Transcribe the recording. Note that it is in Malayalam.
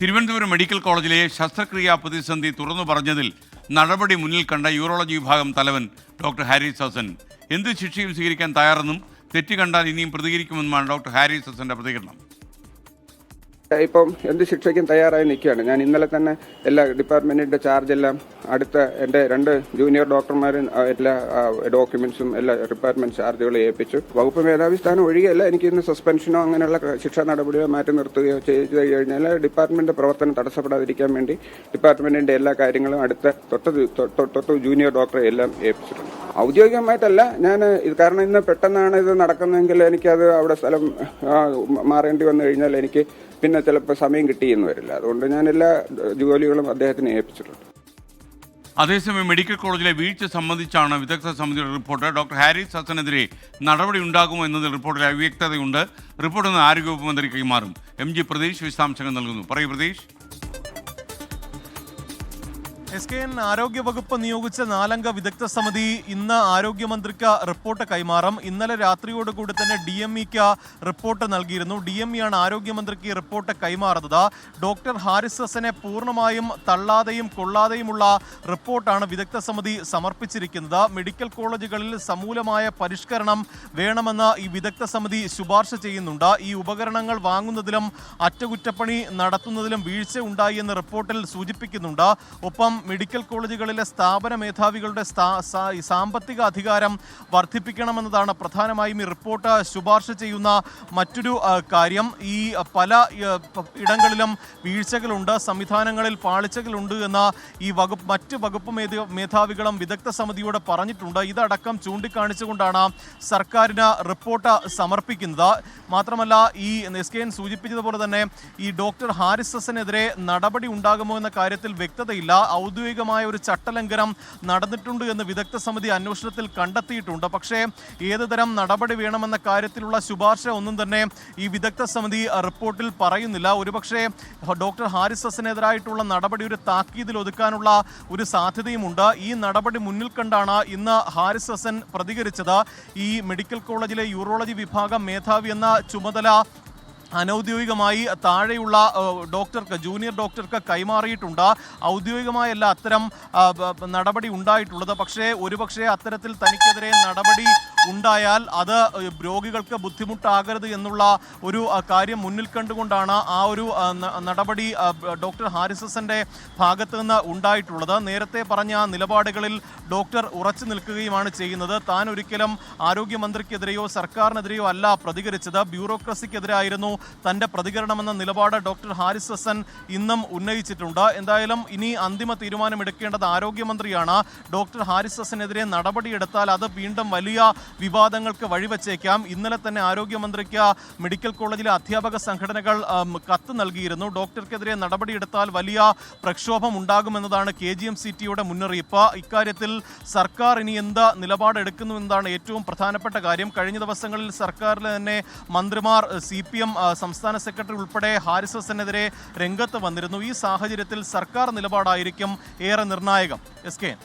തിരുവനന്തപുരം മെഡിക്കൽ കോളേജിലെ ശസ്ത്രക്രിയാ പ്രതിസന്ധി തുറന്നു പറഞ്ഞതിൽ നടപടി മുന്നിൽ കണ്ട യൂറോളജി വിഭാഗം തലവൻ ഡോക്ടർ ഹാരിസ് ഹസൻ എന്ത് ശിക്ഷയും സ്വീകരിക്കാൻ തയ്യാറെന്നും തെറ്റ് കണ്ടാൽ ഇനിയും പ്രതികരിക്കുമെന്നുമാണ് ഡോക്ടർ ഹാരിസ് ഹസന്റെ പ്രതികരണം. ഇപ്പം എന്ത് ശിക്ഷയ്ക്കും തയ്യാറായി നിൽക്കുകയാണ്. ഞാൻ ഇന്നലെ തന്നെ എല്ലാ ഡിപ്പാർട്ട്മെന്റിന്റെ ചാർജെല്ലാം അടുത്ത എൻ്റെ 2 ജൂനിയർ ഡോക്ടർമാരും എല്ലാ ഡോക്യുമെന്റ്സും എല്ലാ ഡിപ്പാർട്ട്മെന്റ് ചാർജുകളും ഏൽപ്പിച്ചു. വകുപ്പ് മേധാവി സ്ഥാനം ഒഴികെയല്ല എനിക്ക് ഇന്ന് സസ്പെൻഷനോ അങ്ങനെയുള്ള ശിക്ഷാ നടപടിയോ മാറ്റി നിർത്തുകയോ ചെയ്തു കഴിഞ്ഞാൽ ഡിപ്പാർട്ട്മെന്റ് പ്രവർത്തനം തടസ്സപ്പെടാതിരിക്കാൻ വേണ്ടി ഡിപ്പാർട്ട്മെന്റിന്റെ എല്ലാ കാര്യങ്ങളും അടുത്ത തൊട്ട് ജൂനിയർ ഡോക്ടറെ എല്ലാം ഏൽപ്പിച്ചിട്ടുണ്ട്. ഔദ്യോഗികമായിട്ടല്ല ഞാൻ ഇത്, കാരണം ഇന്ന് പെട്ടെന്നാണ് ഇത് നടക്കുന്നതെങ്കിൽ എനിക്കത് അവിടെ സ്ഥലം മാറേണ്ടി വന്നു കഴിഞ്ഞാൽ എനിക്ക് പിന്നെ ചിലപ്പോൾ സമയം കിട്ടിയെന്ന് വരില്ല. അതുകൊണ്ട് ഞാൻ എല്ലാ ജോലികളും അദ്ദേഹത്തിന് ഏൽപ്പിച്ചിട്ടുണ്ട്. അതേസമയം മെഡിക്കൽ കോളേജിലെ വീഴ്ച സംബന്ധിച്ചാണ് വിദഗ്ധ സമിതിയുടെ റിപ്പോർട്ട്. ഡോക്ടർ ഹാരിസ് ഹസനെതിരെ നടപടി ഉണ്ടാകുമോ എന്നതിൽ റിപ്പോർട്ടിൽ അവ്യക്തതയുണ്ട്. റിപ്പോർട്ട് ആരോഗ്യവകുപ്പ് മന്ത്രി കൈമാറും. MG പ്രതീഷ് വിശദാംശങ്ങൾ നൽകുന്നു. പറയൂ പ്രതീഷ്. SKN ആരോഗ്യവകുപ്പ് നിയോഗിച്ച 4-അംഗ വിദഗ്ധ സമിതി ഇന്ന് ആരോഗ്യമന്ത്രിക്ക് റിപ്പോർട്ട് കൈമാറും. ഇന്നലെ രാത്രിയോടുകൂടി തന്നെ DMEക്ക് റിപ്പോർട്ട് നൽകിയിരുന്നു. DME ആണ് ആരോഗ്യമന്ത്രിക്ക് റിപ്പോർട്ട് കൈമാറുന്നത്. ഡോക്ടർ ഹാരിസ് ഹസനെ പൂർണ്ണമായും തള്ളാതെയും കൊള്ളാതെയുമുള്ള റിപ്പോർട്ടാണ് വിദഗ്ധ സമിതി സമർപ്പിച്ചിരിക്കുന്നത്. മെഡിക്കൽ കോളേജുകളിൽ സമൂലമായ പരിഷ്കരണം വേണമെന്ന് ഈ വിദഗ്ധ സമിതി ശുപാർശ ചെയ്യുന്നുണ്ട്. ഈ ഉപകരണങ്ങൾ വാങ്ങുന്നതിലും അറ്റകുറ്റപ്പണി നടത്തുന്നതിലും വീഴ്ച ഉണ്ടായി എന്ന് റിപ്പോർട്ടിൽ സൂചിപ്പിക്കുന്നുണ്ട്. ഒപ്പം മെഡിക്കൽ കോളേജുകളിലെ സ്ഥാപന മേധാവികളുടെ സാമ്പത്തിക അധികാരം വർദ്ധിപ്പിക്കണമെന്നതാണ് പ്രധാനമായും ഈ റിപ്പോർട്ട് ശുപാർശ ചെയ്യുന്ന മറ്റൊരു കാര്യം. ഈ പല ഇടങ്ങളിലും വീഴ്ചകളുണ്ട്, സംവിധാനങ്ങളിൽ പാളിച്ചകളുണ്ട് എന്ന് ഈ മറ്റ് വകുപ്പ് മേധാവികളും വിദഗ്ധ സമിതിയോട് പറഞ്ഞിട്ടുണ്ട്. ഇതടക്കം ചൂണ്ടിക്കാണിച്ചുകൊണ്ടാണ് സർക്കാരിന് റിപ്പോർട്ട് സമർപ്പിക്കുന്നത്. മാത്രമല്ല, ഈ SKN സൂചിപ്പിച്ചതുപോലെ തന്നെ ഈ ഡോക്ടർ ഹാരിസ് ഹസനെതിരെ നടപടി ഉണ്ടാകുമോ എന്ന കാര്യത്തിൽ വ്യക്തതയില്ല. ഔദ്യോഗികമായ ഒരു ചട്ടലംഘനം നടന്നിട്ടുണ്ട് എന്ന് വിദഗ്ധ സമിതി അന്വേഷണത്തിൽ കണ്ടെത്തിയിട്ടുണ്ട്. പക്ഷേ ഏതുതരം നടപടി വേണമെന്ന കാര്യത്തിലുള്ള ശുപാർശ ഒന്നും തന്നെ ഈ വിദഗ്ധ സമിതി റിപ്പോർട്ടിൽ പറയുന്നില്ല. ഒരുപക്ഷെ ഡോക്ടർ ഹാരിസ് ഹസനെതിരായിട്ടുള്ള നടപടി ഒരു താക്കീതിൽ ഒതുക്കാനുള്ള ഒരു സാധ്യതയുമുണ്ട്. ഈ നടപടി മുന്നിൽ കണ്ടാണ് ഇന്ന് ഹാരിസ് ഹസൻ പ്രതികരിച്ചത്. ഈ മെഡിക്കൽ കോളേജിലെ യൂറോളജി വിഭാഗം മേധാവി എന്ന ചുമതല അനൗദ്യോഗികമായി താഴെയുള്ള ഡോക്ടർക്ക്, ജൂനിയർ ഡോക്ടർക്ക് കൈമാറിയിട്ടുണ്ട്. ഔദ്യോഗികമായല്ല അത്തരം നടപടി ഉണ്ടായിട്ടുള്ളത്. പക്ഷേ ഒരുപക്ഷെ അത്തരത്തിൽ തനിക്കെതിരെ നടപടി ഉണ്ടായാൽ അത് രോഗികൾക്ക് ബുദ്ധിമുട്ടാകരുത് എന്നുള്ള ഒരു കാര്യം മുന്നിൽ കണ്ടുകൊണ്ടാണ് ആ ഒരു നടപടി ഡോക്ടർ ഹാരിസ് ഹസന്റെ ഭാഗത്തു നിന്ന് ഉണ്ടായിട്ടുള്ളത്. നേരത്തെ പറഞ്ഞ നിലപാടുകളിൽ ഡോക്ടർ ഉറച്ചു നിൽക്കുകയുമാണ് ചെയ്യുന്നത്. താൻ ഒരിക്കലും ആരോഗ്യമന്ത്രിക്കെതിരെയോ സർക്കാരിനെതിരെയോ അല്ല പ്രതികരിച്ചത്, ബ്യൂറോക്രസിക്കെതിരായിരുന്നു തൻ്റെ പ്രതികരണമെന്ന നിലപാട് ഡോക്ടർ ഹാരിസ് ഹസൻ ഇന്നും ഉന്നയിച്ചിട്ടുണ്ട്. എന്തായാലും ഇനി അന്തിമ തീരുമാനമെടുക്കേണ്ടത് ആരോഗ്യമന്ത്രിയാണ്. ഡോക്ടർ ഹാരിസ് ഹസനെതിരെ നടപടിയെടുത്താൽ അത് വീണ്ടും വലിയ വിവാദങ്ങൾക്ക് വഴിവെച്ചേക്കാം. ഇന്നലെ തന്നെ ആരോഗ്യമന്ത്രിക്ക് മെഡിക്കൽ കോളേജിലെ അധ്യാപക സംഘടനകൾ കത്ത് നൽകിയിരുന്നു. ഡോക്ടർക്കെതിരെ നടപടിയെടുത്താൽ വലിയ പ്രക്ഷോഭം ഉണ്ടാകുമെന്നതാണ് KGMCTയുടെ മുന്നറിയിപ്പ്. ഇക്കാര്യത്തിൽ സർക്കാർ ഇനി എന്ത് നിലപാടെടുക്കുന്നു എന്നതാണ് ഏറ്റവും പ്രധാനപ്പെട്ട കാര്യം. കഴിഞ്ഞ ദിവസങ്ങളിൽ സർക്കാരിലെ തന്നെ മന്ത്രിമാർ, CPM സംസ്ഥാന സെക്രട്ടറി ഉൾപ്പെടെ ഹാരിസ് ഹസനെതിരെ രംഗത്ത് വന്നിരുന്നു. ഈ സാഹചര്യത്തിൽ സർക്കാർ നിലപാടായിരിക്കും ഏറെ നിർണായകം. SKN.